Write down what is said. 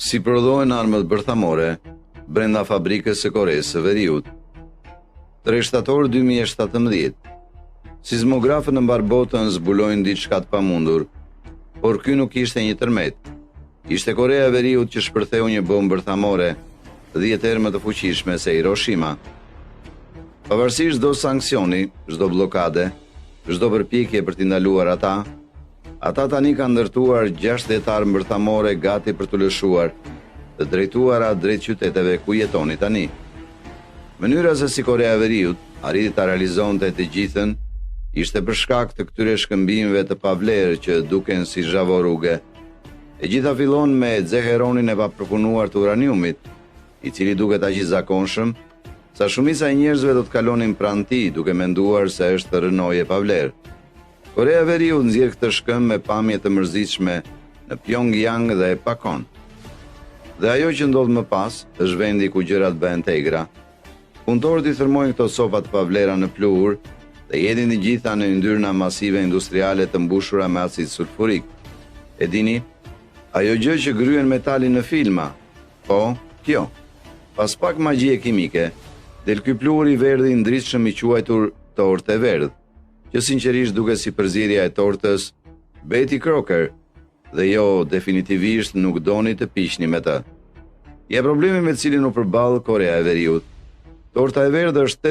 Si prodhohen armët bërthamore brenda fabrikës së Koresë së Veriut. 3 shtator 2017. Sismografët në mbar botën zbulojnë diçka të pamundur, por ky nuk ishte një tërmet. Ishte Korea e Veriut që shpërtheu një bombë bërthamore 10 herë më të fuqishme se Hiroshima. Pavarësisht çdo sanksioni, çdo bllokade, çdo përpjekje për t'i ndaluar ata tani kanë ndërtuar 60 armë bërthamore gati për të lëshuar, të drejtuara drejt qyteteve ku jetoni tani. Mënyra se si Korea e Veriut arriti ta realizonte të gjithën ishte për shkak të këtyre shkëmbimeve të pavlerë që duken si zhavorruge. E gjitha fillon me xeheronin e papërpunuar të uraniumit, i cili duket aq i zakonshëm, sa shumica e njerëzve do të kalonin pranë tij duke menduar se është rënoje pa vlerë. Korea e Veriut nxjerr këtë shkëmb me pamje të mërzitshme në Pyongyang dhe Pakon. Dhe ajo që ndodh më pas është vendi ku gjërat bëhen tegra. Punëtorët i thërmojnë këto copa të pavlera në pluhur dhe jedin të gjitha në yndyrna masive industriale të mbushura me acid sulfurik. E dini, ajo gjë që gryen metalin në filma, po, kjo. Pas pak magjie kimike, del ky pluhur i verdhë i ndritshëm i quajtur tortë e verdhë, që sinqerisht duket si përzierja e tortës Betty Crocker, dhe jo definitivisht nuk doni të piqni me të. Ja problemi me cilin u përball Korea e Veriut. Torta e verdhë është